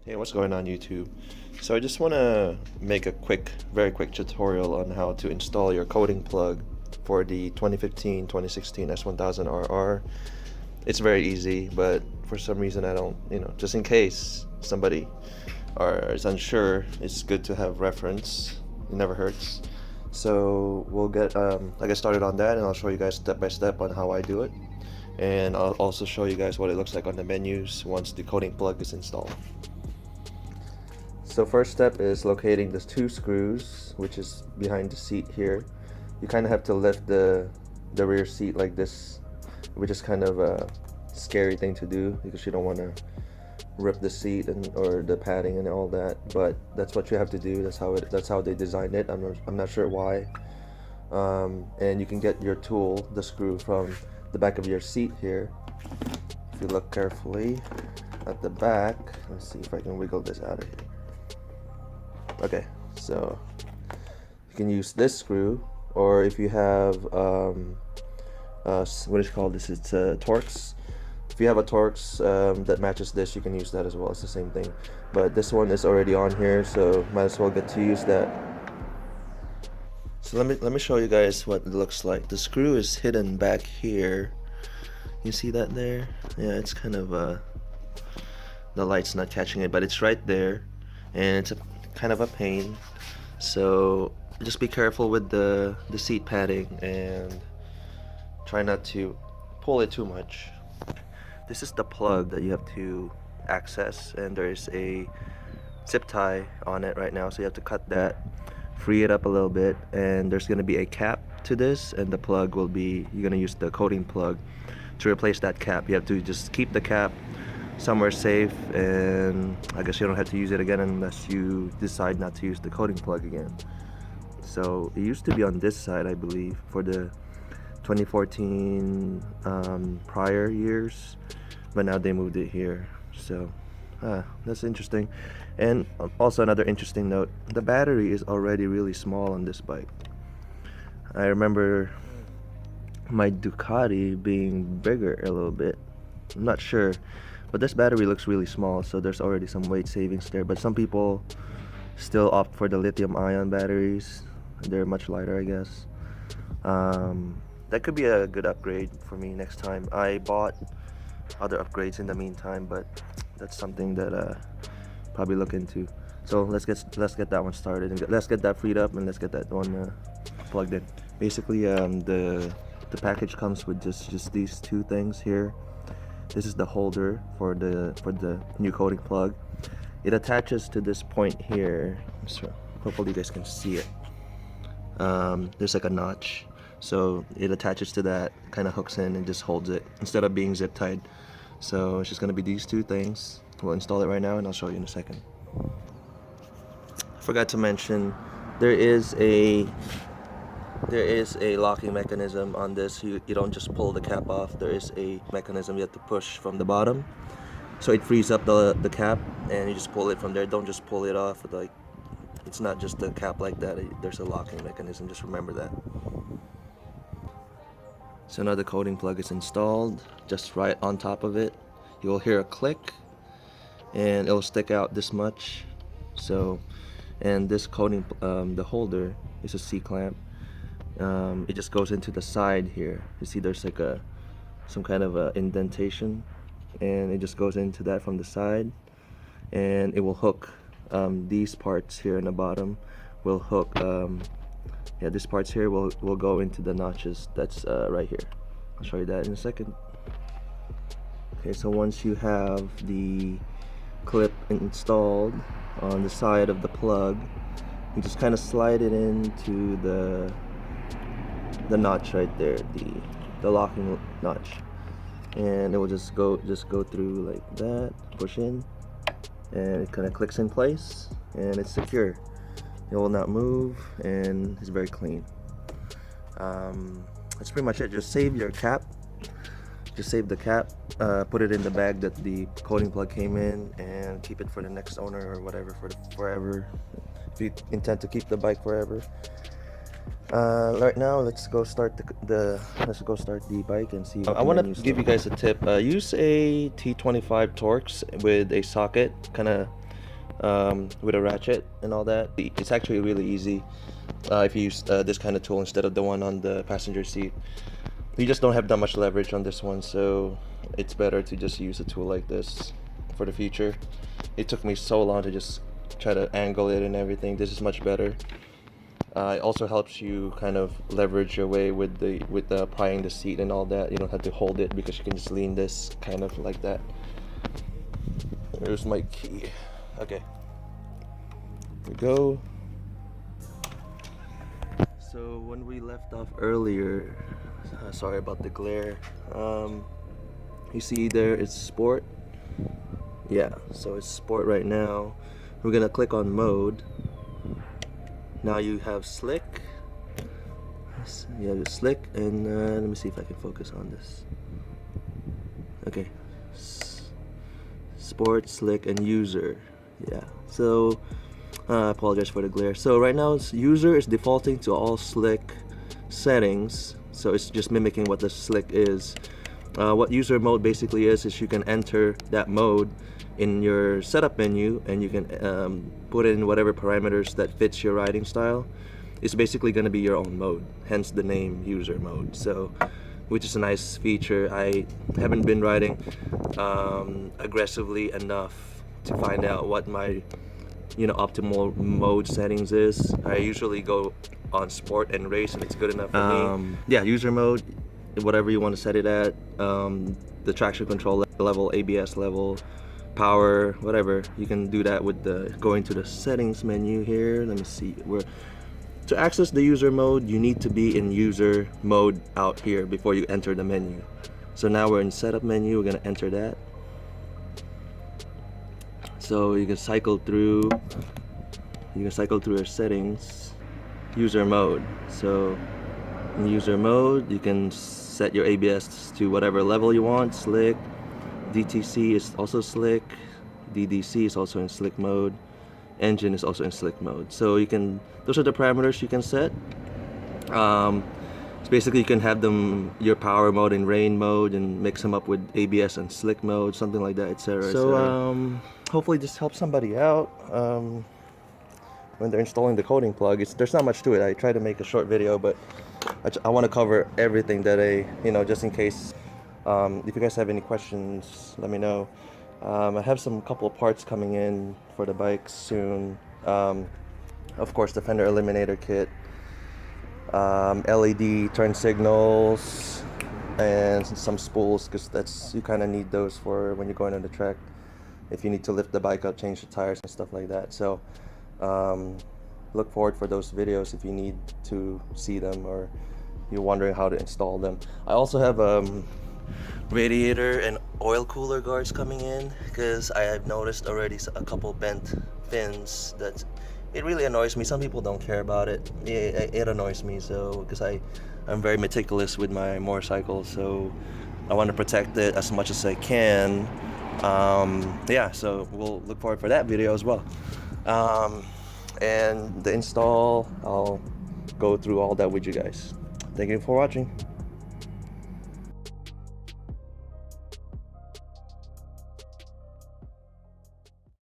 Hey, what's going on YouTube? So I just want to make a very quick tutorial on how to install your coating plug for the 2015-2016 S1000RR. It's very easy, but for some reason I don't, just in case somebody is unsure, it's good to have reference. It never hurts. So I'll get started on that, and I'll show you guys step by step on how I do it. And I'll also show you guys what it looks like on the menus once the coating plug is installed. So first step is locating the two screws, which is behind the seat here. You kind of have to lift the rear seat like this, which is kind of a scary thing to do because you don't want to rip the seat or the padding and all that. But that's what you have to do. That's how they designed it. I'm not sure why. And you can get your tool, the screw, from the back of your seat here. If you look carefully at the back, let's see if I can wiggle this out of here. Okay, so you can use this screw, or if you have what is it called? It's Torx. If you have a Torx that matches this, you can use that as well. It's the same thing, but this one is already on here, so might as well get to use that. So let me show you guys what it looks like. The screw is hidden back here. You see that there? Yeah, it's kind of the light's not catching it, but it's right there, and it's kind of a pain. So just be careful with the seat padding and try not to pull it too much. This is the plug that you have to access, and there's a zip tie on it right now, so you have to cut that, free it up a little bit, and there's going to be a cap to this, and the plug will be, you're going to use the coating plug to replace that cap. You have to just keep the cap somewhere safe, and I guess you don't have to use it again unless you decide not to use the coating plug again. So it used to be on this side, I believe, for the 2014 prior years, but now they moved it here. So that's interesting. And also another interesting note, the battery is already really small on this bike. I remember my Ducati being bigger a little bit. I'm not sure, but this battery looks really small, so there's already some weight savings there. But some people still opt for the lithium-ion batteries. They're much lighter, I guess. That could be a good upgrade for me next time. I bought other upgrades in the meantime, but that's something that probably look into. So let's get that one started, and let's get that freed up, and let's get that one plugged in. Basically, the package comes with just these two things here. This is the holder for the new coating plug. It attaches to this point here, so hopefully you guys can see it. There's like a notch, so it attaches to that, kind of hooks in and just holds it instead of being zip tied. So it's just gonna be these two things. We'll install it right now, and I'll show you in a second. I forgot to mention there is a locking mechanism on this. You don't just pull the cap off. There is a mechanism you have to push from the bottom, so it frees up the cap, and you just pull it from there. Don't just pull it off. Like, it's not just the cap like that. There's a locking mechanism. Just remember that. So now the coating plug is installed. Just right on top of it, you'll hear a click, and it'll stick out this much. So, and this coating, the holder is a C-clamp. It just goes into the side here. You see there's like some kind of a indentation, and it just goes into that from the side, and it will hook these parts here in the bottom will hook these parts here will go into the notches that's right here. I'll show you that in a second. Okay, so once you have the clip installed on the side of the plug, you just kind of slide it into the notch right there, the locking notch, and it will just go through like that, push in, and it kind of clicks in place, and it's secure. It will not move, and it's very clean. That's pretty much it. Just save your cap. Just save the cap, put it in the bag that the coating plug came in, and keep it for the next owner or whatever, for forever, if you intend to keep the bike forever. Right now, let's go start the bike and see. I want to give you guys a tip. Use a T25 Torx with a socket, kind of with a ratchet and all that. It's actually really easy if you use this kind of tool instead of the one on the passenger seat. You just don't have that much leverage on this one, so it's better to just use a tool like this for the future. It took me so long to just try to angle it and everything. This is much better. It also helps you kind of leverage your way with the prying the seat and all that. You don't have to hold it because you can just lean this kind of like that. There's my key. Okay, here we go. So when we left off earlier, sorry about the glare. You see there, it's sport. Yeah, so it's sport right now. We're gonna click on mode. Now you have slick. You have slick, and let me see if I can focus on this. Okay, sport, slick, and user. Yeah. So I apologize for the glare. So right now, user is defaulting to all slick settings. So it's just mimicking what the slick is. What user mode basically is you can enter that mode in your setup menu, and you can put in whatever parameters that fits your riding style. It's basically going to be your own mode, hence the name user mode. So, which is a nice feature. I haven't been riding aggressively enough to find out what my optimal mode settings is. I usually go on sport and race, and it's good enough for me. Yeah, user mode, whatever you want to set it at. The traction control level, ABS level, power, whatever. You can do that with going to the settings menu here. Let me see. To access the user mode, you need to be in user mode out here before you enter the menu. So now we're in setup menu. We're gonna enter that. So you can cycle through your settings, user mode. So in user mode, you can set your ABS to whatever level you want. Slick, DTC is also slick, DDC is also in slick mode, engine is also in slick mode. So those are the parameters you can set. So basically you can have your power mode in rain mode and mix them up with ABS and slick mode, something like that, etc. So hopefully this helps somebody out when they're installing the coating plug. There's not much to it. I tried to make a short video, but I want to cover everything that just in case. If you guys have any questions, let me know. I have some couple of parts coming in for the bike soon. Of course, the fender eliminator kit, LED turn signals, and some spools, because you kind of need those for when you're going on the track. If you need to lift the bike up, change the tires and stuff like that. So look forward for those videos if you need to see them or you're wondering how to install them. I also have radiator and oil cooler guards coming in, because I have noticed already a couple bent fins that it really annoys me. Some people don't care about it. It annoys me, so because I'm very meticulous with my motorcycle, so I want to protect it as much as I can. Yeah, so we'll look forward for that video as well. And the install, I'll go through all that with you guys. Thank you for watching.